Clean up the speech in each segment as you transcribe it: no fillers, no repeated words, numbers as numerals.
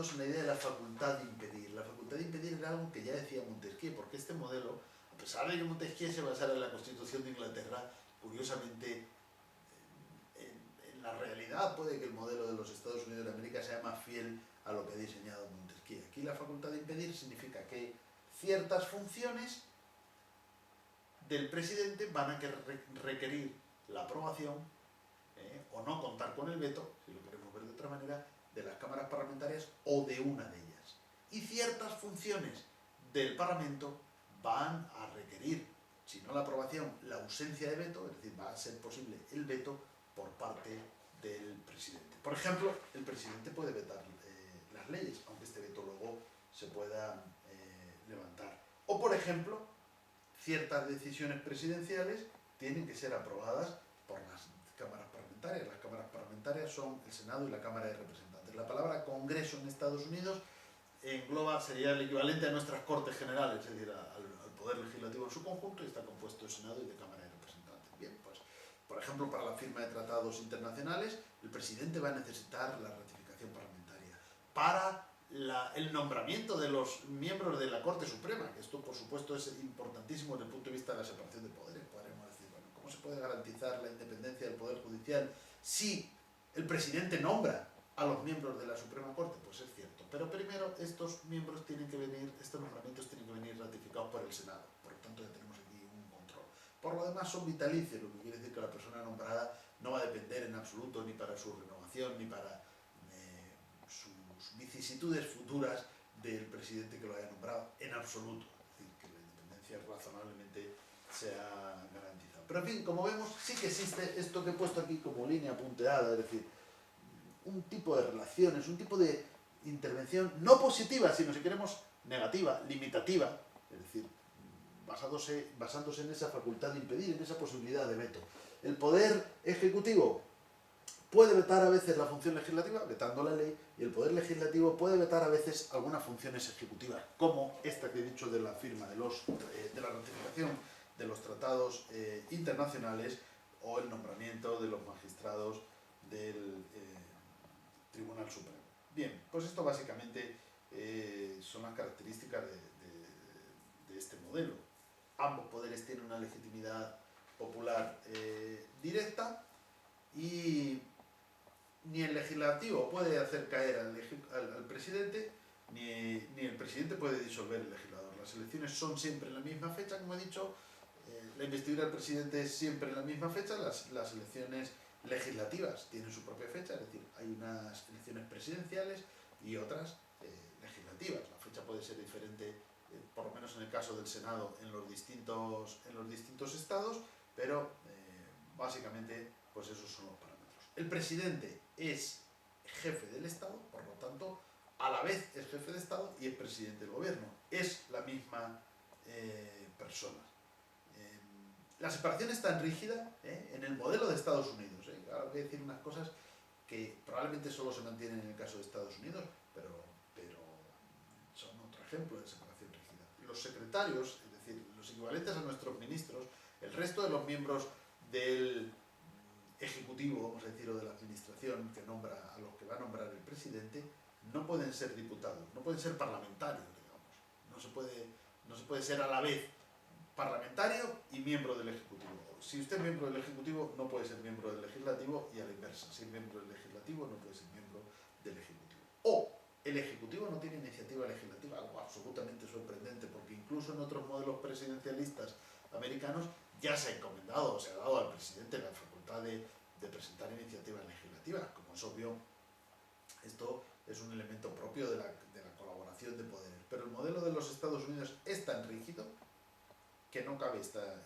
basados en la idea de la facultad de impedir. La facultad de impedir era algo que ya decía Montesquieu, porque este modelo, a pesar de que Montesquieu se basara en la Constitución de Inglaterra, curiosamente, en la realidad puede que el modelo de los Estados Unidos de América sea más fiel a lo que ha diseñado Montesquieu. Aquí la facultad de impedir significa que ciertas funciones del presidente van a requerir la aprobación o no contar con el veto, si lo queremos ver de otra manera, de las cámaras parlamentarias o de una de ellas. Y ciertas funciones del Parlamento van a requerir, si no la aprobación, la ausencia de veto, es decir, va a ser posible el veto por parte del presidente. Por ejemplo, el presidente puede vetar las leyes, aunque este veto luego se pueda levantar. O, por ejemplo, ciertas decisiones presidenciales tienen que ser aprobadas por las cámaras parlamentarias. Las cámaras parlamentarias son el Senado y la Cámara de Representantes. La palabra Congreso en Estados Unidos engloba, sería el equivalente a nuestras Cortes Generales, es decir, al Poder Legislativo en su conjunto, y está compuesto de Senado y de Cámara de Representantes. Bien, pues, por ejemplo, para la firma de tratados internacionales, el presidente va a necesitar la ratificación parlamentaria. Para el nombramiento de los miembros de la Corte Suprema, que esto, por supuesto, es importantísimo desde el punto de vista de la separación de poderes. Podremos decir, bueno, ¿cómo se puede garantizar la independencia del Poder Judicial si el presidente nombra a los miembros de la Suprema Corte? Pues es cierto. Pero primero estos miembros tienen que venir, estos nombramientos tienen que venir ratificados por el Senado. Por lo tanto, ya tenemos aquí un control. Por lo demás, son vitalicios, lo que quiere decir que la persona nombrada no va a depender en absoluto ni para su renovación ni para sus vicisitudes futuras del presidente que lo haya nombrado, en absoluto. Es decir, que la independencia razonablemente sea garantizada. Pero en fin, como vemos, sí que existe esto que he puesto aquí como línea punteada, es decir, un tipo de relaciones, un tipo de intervención no positiva, sino, si queremos, negativa, limitativa, es decir, basándose en esa facultad de impedir, en esa posibilidad de veto. El poder ejecutivo puede vetar a veces la función legislativa, vetando la ley, y el Poder Legislativo puede vetar a veces algunas funciones ejecutivas, como esta que he dicho de la firma de la ratificación de los tratados internacionales o el nombramiento de los magistrados del Tribunal Supremo. Bien, pues esto básicamente son las características de este modelo. Ambos poderes tienen una legitimidad popular directa y ni el legislativo puede hacer caer al presidente, ni el presidente puede disolver el legislador. Las elecciones son siempre en la misma fecha, como he dicho, la investidura del presidente es siempre en la misma fecha, las elecciones legislativas tienen su propia fecha, es decir, hay unas elecciones presidenciales y otras legislativas. La fecha puede ser diferente, por lo menos en el caso del Senado, en los distintos estados, pero básicamente pues esos son los parámetros. El presidente es jefe del Estado, por lo tanto, a la vez es jefe de Estado y es presidente del gobierno. Es la misma persona. La separación es tan rígida en el modelo de Estados Unidos. Ahora voy a decir unas cosas que probablemente solo se mantienen en el caso de Estados Unidos, pero son otro ejemplo de separación rígida. Los secretarios, es decir, los equivalentes a nuestros ministros, el resto de los miembros del ejecutivo, vamos a decir, o de la administración que nombra a los que va a nombrar el presidente, no pueden ser diputados, no pueden ser parlamentarios, digamos. No se puede ser a la vez parlamentario y miembro del Ejecutivo. Si usted es miembro del Ejecutivo, no puede ser miembro del Legislativo, y a la inversa, si es miembro del Legislativo, no puede ser miembro del Ejecutivo. O el Ejecutivo no tiene iniciativa legislativa, algo absolutamente sorprendente, porque incluso en otros modelos presidencialistas americanos ya se ha encomendado o se ha dado al presidente la facultad de presentar iniciativas legislativas. Como es obvio, esto es un elemento propio de la colaboración de poderes. Pero el modelo de los Estados Unidos es tan rígido que no cabe esta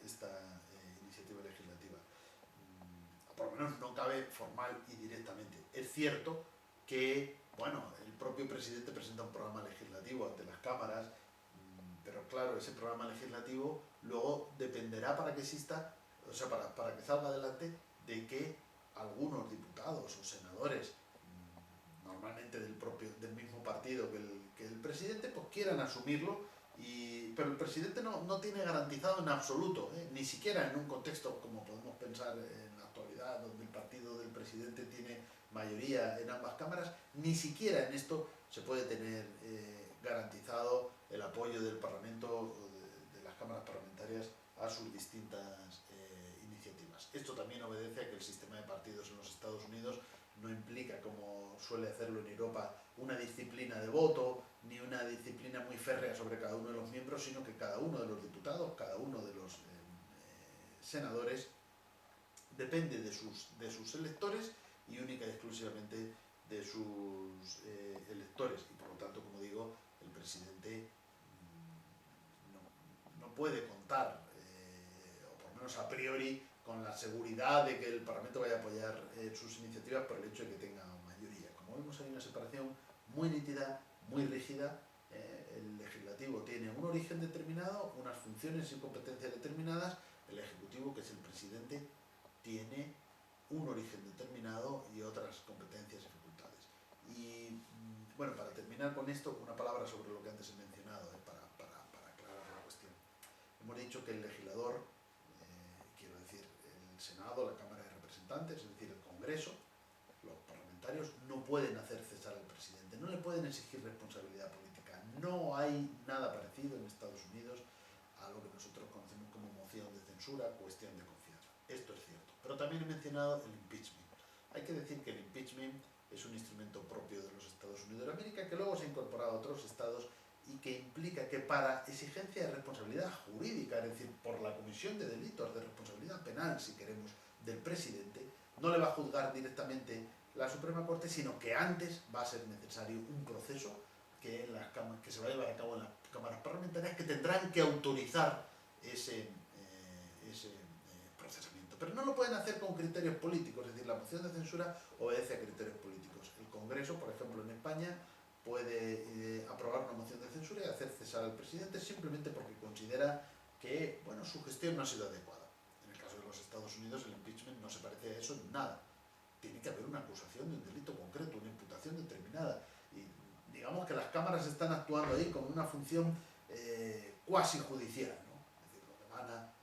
iniciativa legislativa. Por lo menos no cabe formal y directamente. Es cierto que, bueno, el propio presidente presenta un programa legislativo ante las cámaras, pero claro, ese programa legislativo luego dependerá para que exista, o sea, para que salga adelante, de que algunos diputados o senadores, normalmente del mismo partido que el presidente, pues quieran asumirlo. Pero el presidente no tiene garantizado en absoluto, ni siquiera en un contexto como podemos pensar en la actualidad, donde el partido del presidente tiene mayoría en ambas cámaras, ni siquiera en esto se puede tener garantizado el apoyo del Parlamento o de las cámaras parlamentarias a sus distintas iniciativas. Esto también obedece a que el sistema de partidos en los Estados Unidos no implica, como suele hacerlo en Europa, una disciplina de voto, ni una disciplina muy férrea sobre cada uno de los miembros, sino que cada uno de los diputados, cada uno de los senadores, depende de sus electores y única y exclusivamente de sus electores. Y por lo tanto, como digo, el presidente no puede contar, o por lo menos a priori, con la seguridad de que el Parlamento vaya a apoyar sus iniciativas por el hecho de que tenga mayoría. Como vemos, hay una separación muy nítida, muy rígida. El legislativo tiene un origen determinado, unas funciones y competencias determinadas. El ejecutivo, que es el presidente, tiene un origen determinado y otras competencias y facultades. Y bueno, para terminar con esto, una palabra sobre lo que antes he mencionado, para aclarar la cuestión. Hemos dicho que el legislador, quiero decir, el Senado, la Cámara de Representantes, es decir, el Congreso, los parlamentarios, no pueden hacer cesar al presidente, no le pueden exigir responsabilidad política. No hay nada parecido en Estados Unidos a lo que nosotros conocemos como moción de censura, cuestión de confianza. Esto es cierto. Pero también he mencionado el impeachment. Hay que decir que el impeachment es un instrumento propio de los Estados Unidos de América, que luego se ha incorporado a otros estados y que implica que para exigencia de responsabilidad jurídica, es decir, por la comisión de delitos de responsabilidad penal, si queremos, del presidente, no le va a juzgar directamente la Suprema Corte, sino que antes va a ser necesario un proceso que se va a llevar a cabo en las cámaras parlamentarias, que tendrán que autorizar ese procesamiento. Pero no lo pueden hacer con criterios políticos, es decir, la moción de censura obedece a criterios políticos. El Congreso, por ejemplo, en España, puede aprobar una moción de censura y hacer cesar al presidente simplemente porque considera que, bueno, su gestión no ha sido adecuada. En el caso de los Estados Unidos, el impeachment no se parece a eso en nada. Tiene que haber una acusación de un delito concreto, una imputación determinada. Y digamos que las cámaras están actuando ahí con una función cuasi judicial, ¿no? Es decir, lo que van a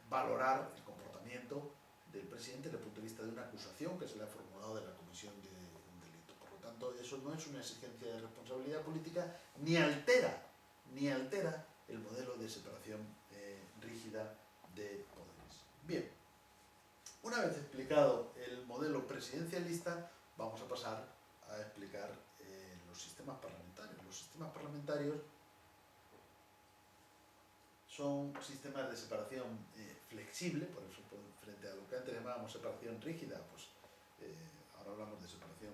valorar el comportamiento del presidente desde el punto de vista de una acusación que se le ha formulado de la comisión de un delito. Por lo tanto, eso no es una exigencia de responsabilidad política, ni altera el modelo de separación rígida de poderes. Bien, una vez explicado el modelo presidencialista, vamos a pasar a explicar los sistemas parlamentarios. Los sistemas parlamentarios son sistemas de separación flexible, por eso frente a lo que antes llamábamos separación rígida, pues ahora hablamos de separación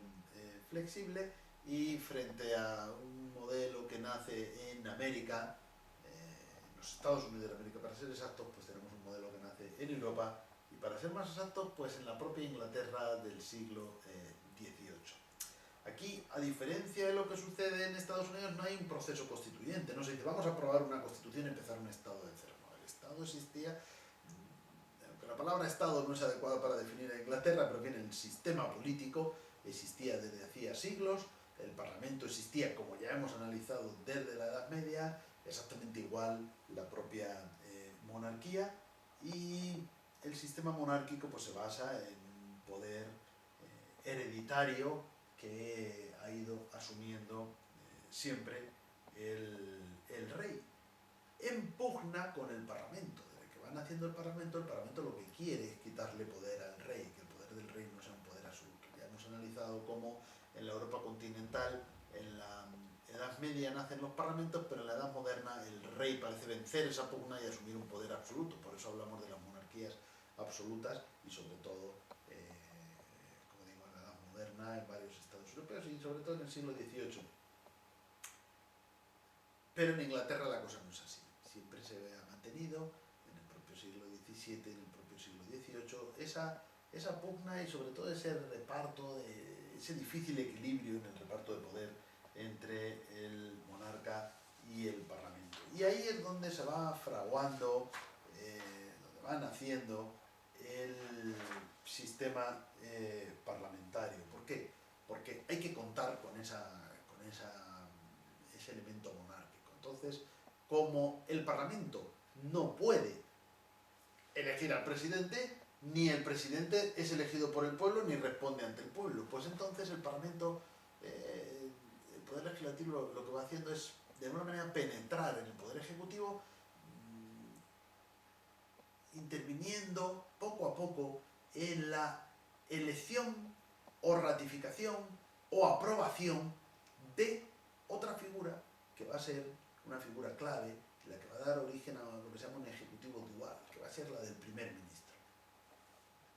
flexible, y frente a un modelo que nace en América, en los Estados Unidos de América para ser exactos, pues tenemos un modelo que nace en Europa, y para ser más exactos, pues en la propia Inglaterra del siglo XVIII. Aquí, a diferencia de lo que sucede en Estados Unidos, no hay un proceso constituyente. No se dice, vamos a aprobar una constitución y empezar un Estado de cero. No, el Estado existía, aunque la palabra Estado no es adecuada para definir a Inglaterra, pero bien, el sistema político existía desde hacía siglos, el Parlamento existía, como ya hemos analizado, desde la Edad Media, exactamente igual la propia monarquía, y el sistema monárquico pues se basa en un poder hereditario que ha ido asumiendo siempre el rey. En pugna con el Parlamento. Desde que va naciendo el Parlamento lo que quiere es quitarle poder al rey, que el poder del rey no sea un poder absoluto. Ya hemos analizado cómo en la Europa continental, en la Edad Media nacen los parlamentos, pero en la Edad Moderna el rey parece vencer esa pugna y asumir un poder absoluto. Por eso hablamos de las monarquías absolutas y sobre todo moderna en varios estados europeos y sobre todo en el siglo XVIII. Pero en Inglaterra la cosa no es así. Siempre se ha mantenido en el propio siglo XVII, en el propio siglo XVIII, esa pugna y sobre todo ese reparto, ese difícil equilibrio en el reparto de poder entre el monarca y el parlamento. Y ahí es donde se va fraguando, donde va naciendo el sistema parlamentario. ¿Por qué? Porque hay que contar con ese elemento monárquico. Entonces, como el Parlamento no puede elegir al presidente, ni el presidente es elegido por el pueblo, ni responde ante el pueblo, pues entonces el Parlamento, el Poder Legislativo lo que va haciendo es, de alguna manera, penetrar en el Poder Ejecutivo, interviniendo poco a poco en la elección o ratificación o aprobación de otra figura que va a ser una figura clave, la que va a dar origen a lo que se llama un ejecutivo dual, que va a ser la del primer ministro.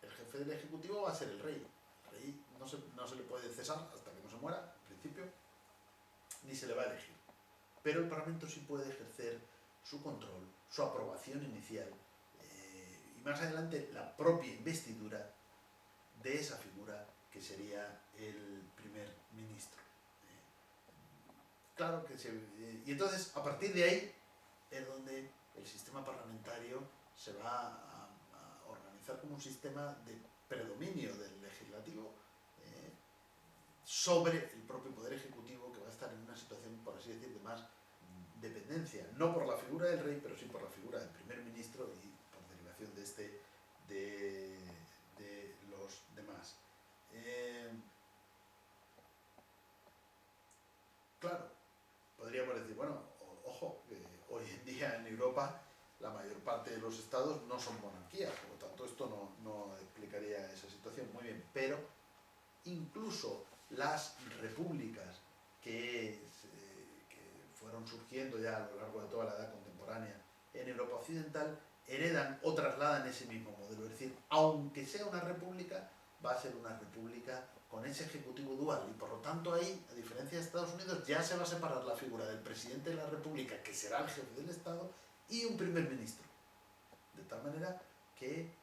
El jefe del ejecutivo va a ser el rey. El rey no se le puede cesar hasta que no se muera, en principio, ni se le va a elegir. Pero el Parlamento sí puede ejercer su control, su aprobación inicial, y más adelante la propia investidura de esa figura que sería el primer ministro. Claro que y entonces, a partir de ahí, es donde el sistema parlamentario se va a organizar como un sistema de predominio del legislativo sobre el propio poder ejecutivo, que va a estar en una situación, por así decir, de más dependencia, no por la figura del rey, pero sí por la figura del primer ministro y por derivación de de los demás. Claro, podríamos decir, bueno, ojo, que hoy en día en Europa la mayor parte de los estados no son monarquías, por lo tanto esto no explicaría esa situación muy bien, pero incluso las repúblicas que fueron surgiendo ya a lo largo de toda la edad contemporánea en Europa Occidental heredan o trasladan ese mismo modelo, es decir, aunque sea una república, va a ser una república con ese ejecutivo dual, y por lo tanto ahí, a diferencia de Estados Unidos, ya se va a separar la figura del presidente de la república, que será el jefe del Estado, y un primer ministro, de tal manera que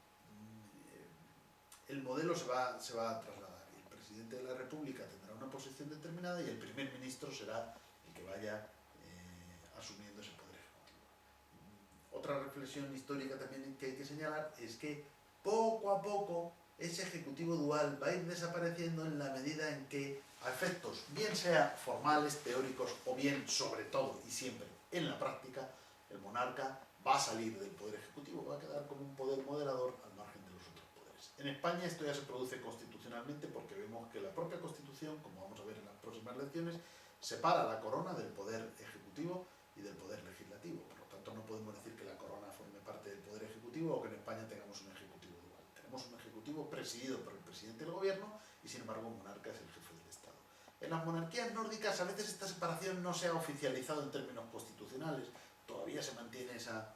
el modelo se va a trasladar, y el presidente de la república tendrá una posición determinada y el primer ministro será el que vaya asumiendo ese poder ejecutivo. Otra reflexión histórica también que hay que señalar es que poco a poco ese ejecutivo dual va a ir desapareciendo en la medida en que, a efectos bien sea formales, teóricos, o bien, sobre todo y siempre, en la práctica, el monarca va a salir del poder ejecutivo, va a quedar como un poder moderador al margen de los otros poderes. En España esto ya se produce constitucionalmente, porque vemos que la propia Constitución, como vamos a ver en las próximas lecciones, separa la corona del poder ejecutivo y del poder legislativo. Por lo tanto, no podemos decir que la corona forme parte del poder ejecutivo o que en España tengamos un ejecutivo dual. Tenemos un ejecutivo presidido por el presidente del gobierno y, sin embargo, un monarca es el jefe del Estado. En las monarquías nórdicas a veces esta separación no se ha oficializado en términos constitucionales, todavía se mantiene esa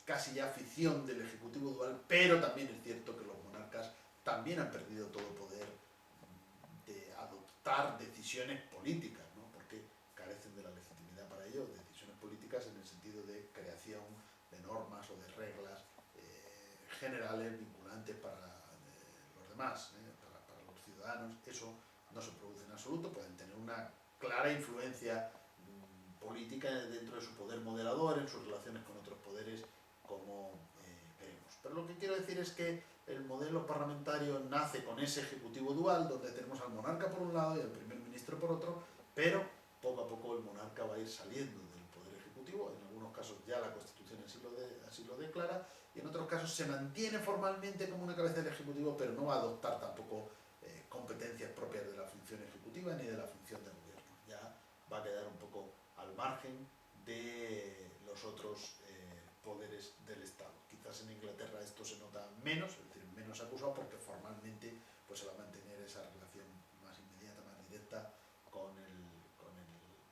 casi ya ficción del ejecutivo dual, pero también es cierto que los monarcas también han perdido todo poder de adoptar decisiones políticas, ¿no? Porque carecen de la legitimidad para ello, decisiones políticas en el sentido de creación de normas o de reglas generales, vinculantes para los demás, para los ciudadanos. Eso no se produce en absoluto, pueden tener una clara influencia política dentro de su poder moderador, en sus relaciones con otros poderes, como veremos. Pero lo que quiero decir es que el modelo parlamentario nace con ese ejecutivo dual, donde tenemos al monarca por un lado y al primer ministro por otro, pero poco a poco el monarca va a ir saliendo del poder ejecutivo. En algunos casos ya la Constitución así lo declara, y en otros casos se mantiene formalmente como una cabeza del ejecutivo, pero no va a adoptar tampoco competencias propias de la función ejecutiva ni de la función del gobierno. Ya va a quedar un poco al margen de los otros poderes del Estado. Quizás en Inglaterra esto se nota menos, es decir, menos acusado, porque formalmente pues, se va a mantener esa relación más inmediata, más directa con el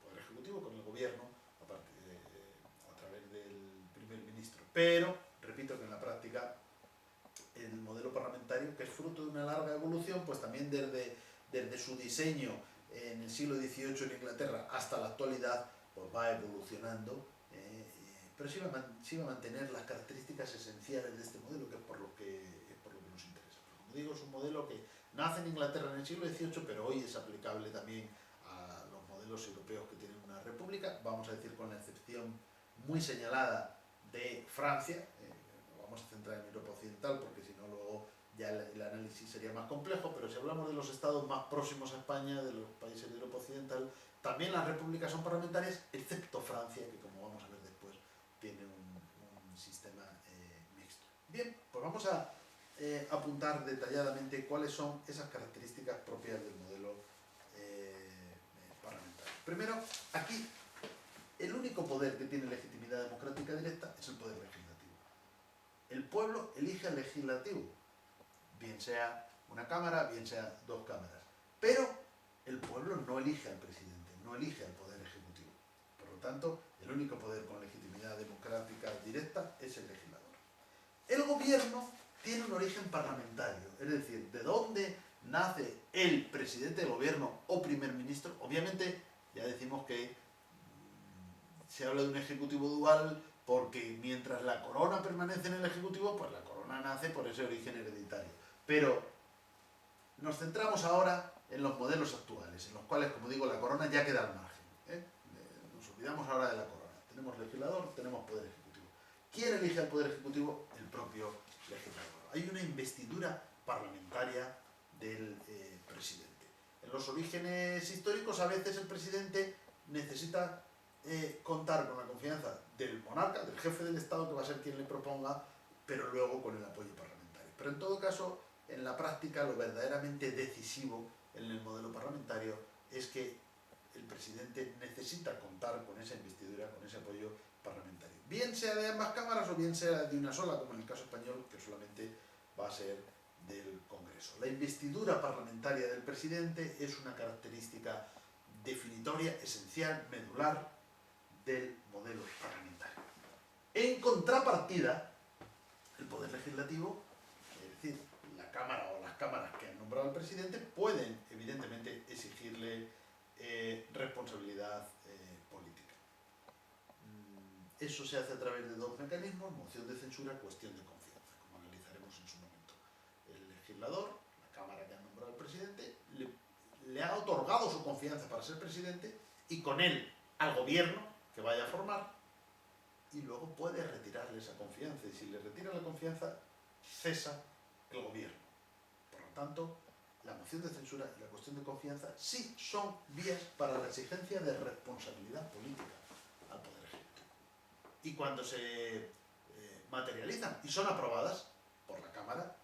poder ejecutivo, con el gobierno, a través del primer ministro. Pero, repito que en la práctica el modelo parlamentario, que es fruto de una larga evolución, pues también desde su diseño en el siglo XVIII en Inglaterra hasta la actualidad, pues va evolucionando, pero sí va a mantener las características esenciales de este modelo, que es por lo que nos interesa. Pero como digo, es un modelo que nace en Inglaterra en el siglo XVIII, pero hoy es aplicable también a los modelos europeos que tienen una república, vamos a decir con la excepción muy señalada de Francia. Vamos a centrar en Europa Occidental, porque si no luego ya el análisis sería más complejo, pero si hablamos de los estados más próximos a España, de los países de Europa Occidental, también las repúblicas son parlamentarias, excepto Francia, que como vamos a ver después, tiene un sistema mixto. Bien, pues vamos a apuntar detalladamente cuáles son esas características propias del modelo parlamentario. Primero, aquí el único poder que tiene legitimidad democrática directa es el poder legislativo. El pueblo elige al legislativo, bien sea una cámara, bien sea dos cámaras. Pero el pueblo no elige al presidente, no elige al poder ejecutivo. Por lo tanto, el único poder con legitimidad democrática directa es el legislador. El gobierno tiene un origen parlamentario, es decir, de dónde nace el presidente del gobierno o primer ministro. Obviamente, ya decimos que se habla de un ejecutivo dual porque mientras la corona permanece en el ejecutivo, pues la corona nace por ese origen hereditario. Pero nos centramos ahora en los modelos actuales, en los cuales, como digo, la corona ya queda al margen, ¿eh? Nos olvidamos ahora de la corona. Tenemos legislador, tenemos poder ejecutivo. ¿Quién elige al poder ejecutivo? El propio legislador. Hay una investidura parlamentaria del presidente. En los orígenes históricos, a veces el presidente necesita contar con la confianza del monarca, del jefe del Estado, que va a ser quien le proponga, pero luego con el apoyo parlamentario. Pero en todo caso, en la práctica, lo verdaderamente decisivo en el modelo parlamentario es que el presidente necesita contar con esa investidura, con ese apoyo parlamentario. Bien sea de ambas cámaras o bien sea de una sola, como en el caso español, que solamente va a ser del Congreso. La investidura parlamentaria del presidente es una característica definitoria, esencial, medular del modelo parlamentario. En contrapartida, el poder legislativo, es decir, la Cámara o las cámaras que han nombrado al presidente, pueden evidentemente exigirle responsabilidad política. Eso se hace a través de dos mecanismos: moción de censura, cuestión de confianza, como analizaremos en su momento. El legislador, la Cámara que ha nombrado al presidente, le ha otorgado su confianza para ser presidente, y con él al gobierno que vaya a formar, y luego puede retirarle esa confianza, y si le retira la confianza, cesa el gobierno. Por lo tanto, la moción de censura y la cuestión de confianza sí son vías para la exigencia de responsabilidad política al poder ejecutivo. Y cuando se materializan y son aprobadas por la Cámara,